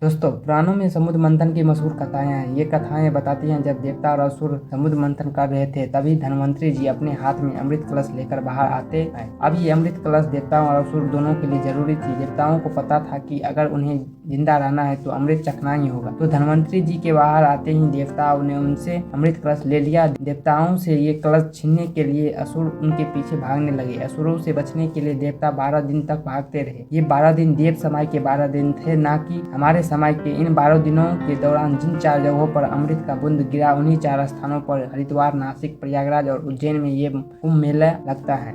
दोस्तों, पुराणों में समुद्र मंथन की मशहूर कथाएं हैं। ये कथाएं बताती हैं जब देवता और असुर समुद्र मंथन कर रहे थे, तभी धन्वंतरी जी अपने हाथ में अमृत कलश लेकर बाहर आते हैं। अब ये अमृत कलश देवताओं और असुर दोनों के लिए जरूरी थी। देवताओं को पता था कि अगर उन्हें जिंदा रहना है तो अमृत चखना ही होगा, तो धन्वंतरी जी के बाहर आते ही देवताओं ने उनसे अमृत कलश ले लिया। देवताओं से ये कलश छीनने के लिए असुर उनके पीछे भागने लगे। असुरों से बचने के लिए देवता 12 दिन तक भागते रहे। ये 12 दिन देव समय के 12 दिन थे, ना कि हमारे समय के। इन 12 दिनों के दौरान जिन 4 जगहों पर अमृत का बूंद गिरा, उन्हीं 4 स्थानों पर हरिद्वार, नासिक, प्रयागराज और उज्जैन में ये कुंभ मेला लगता है।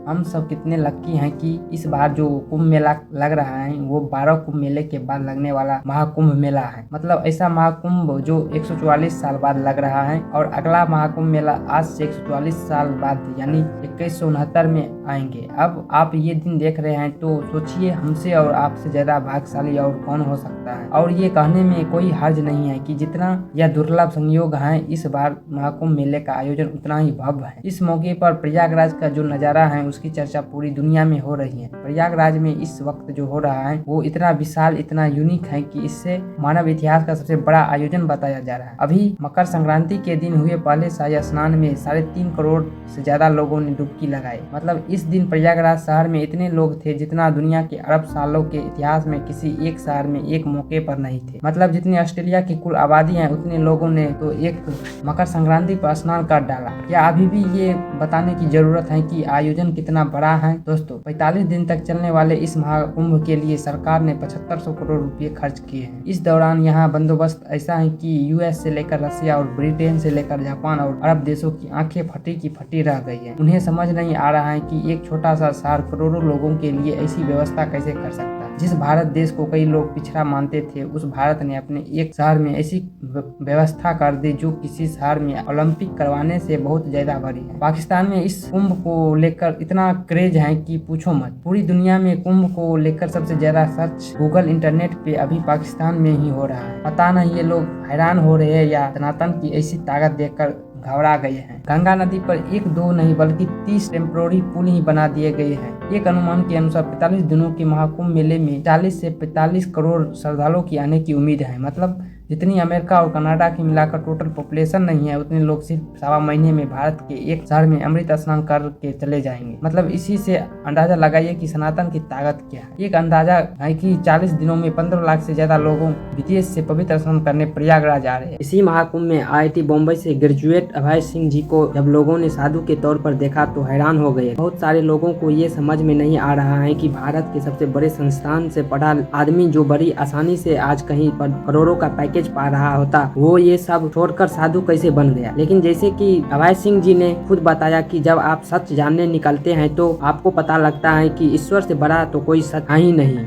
हम सब कितने लक्की हैं कि इस बार जो कुंभ मेला लग रहा है वो 12 कुंभ मेले के बाद लगने वाला महाकुंभ मेला है। मतलब ऐसा महाकुंभ जो 144 साल बाद लग रहा है, और अगला महाकुंभ मेला आज से 144 साल बाद यानी 2169 में आएंगे। अब आप ये दिन देख रहे हैं तो सोचिए हमसे और आपसे ज्यादा भाग्यशाली और कौन हो सकता है। और ये कहने में कोई हर्ज नहीं है कि जितना यह दुर्लभ संयोग है, इस बार महाकुंभ मेले का आयोजन उतना ही भव्य है। इस मौके पर प्रयागराज का जो नजारा है उसकी चर्चा पूरी दुनिया में हो रही है। प्रयागराज में इस वक्त जो हो रहा है वो इतना विशाल, इतना यूनिक है कि इससे मानव इतिहास का सबसे बड़ा आयोजन बताया जा रहा है। अभी मकर संक्रांति के दिन हुए पहले शाही स्नान में 3.5 करोड़ से ज्यादा लोगों ने डुबकी लगाई। मतलब इस दिन प्रयागराज शहर में इतने लोग थे जितना दुनिया के अरब सालों के इतिहास में किसी एक शहर में एक मौके पर नहीं थे। मतलब जितनी ऑस्ट्रेलिया की कुल आबादी है उतने लोगों ने तो एक मकर संक्रांति पर स्नान कर डाला। क्या अभी भी ये बताने की जरूरत है कि आयोजन कितना बड़ा है? दोस्तों, 45 दिन तक चलने वाले इस महाकुंभ के लिए सरकार ने 7500 करोड़ रुपए खर्च किए हैं। इस दौरान यहाँ बंदोबस्त ऐसा है कि यूएस से लेकर रसिया और ब्रिटेन से लेकर जापान और अरब देशों की आंखें फटी की फटी रह गई है। उन्हें समझ नहीं आ रहा है कि एक छोटा सा शहर करोड़ों लोगों के लिए ऐसी व्यवस्था कैसे कर सकता है। जिस भारत देश को कई लोग पिछड़ा मानते थे, उस भारत ने अपने एक शहर में ऐसी व्यवस्था कर दी जो किसी शहर में ओलंपिक करवाने से बहुत ज्यादा बड़ी है। पाकिस्तान में इस कुंभ को लेकर इतना क्रेज है कि पूछो मत। पूरी दुनिया में कुंभ को लेकर सबसे ज्यादा सर्च गूगल इंटरनेट पे अभी पाकिस्तान में ही हो रहा है। पता नहीं ये लोग हैरान हो रहे हैं या सनातन की ऐसी ताकत देखकर घबरा गए हैं। गंगा नदी पर 1-2 नहीं बल्कि 30 टेम्पोररी पुल ही बना दिए गए हैं। एक अनुमान के अनुसार 45 दिनों के महाकुंभ मेले में 40 से 45 करोड़ श्रद्धालुओं की आने की उम्मीद है। मतलब जितनी अमेरिका और कनाडा की मिलाकर टोटल पॉपुलेशन नहीं है, उतने लोग सिर्फ 1.25 महीने में भारत के एक शहर में अमृत स्नान करके चले जाएंगे। मतलब इसी से अंदाजा लगाइए कि सनातन की ताकत क्या है। एक अंदाजा है कि 40 दिनों में 15 लाख से ज्यादा लोगों विदेश से पवित्र स्नान करने प्रयागराज आ रहे हैं। इसी महाकुंभ में IIT बॉम्बे से ग्रेजुएट अभय सिंह जी को जब लोगों ने साधु के तौर पर देखा तो हैरान हो गए। बहुत सारे लोगों को ये समझ में नहीं आ रहा है कि भारत के सबसे बड़े संस्थान से पढ़ा आदमी जो बड़ी आसानी से आज कहीं पर करोड़ों का पैकेज पा रहा होता, वो ये सब छोड़कर साधु कैसे बन गया। लेकिन जैसे कि अभय सिंह जी ने खुद बताया कि जब आप सच जानने निकलते हैं तो आपको पता लगता है कि ईश्वर से बड़ा तो कोई सच है ही नहीं।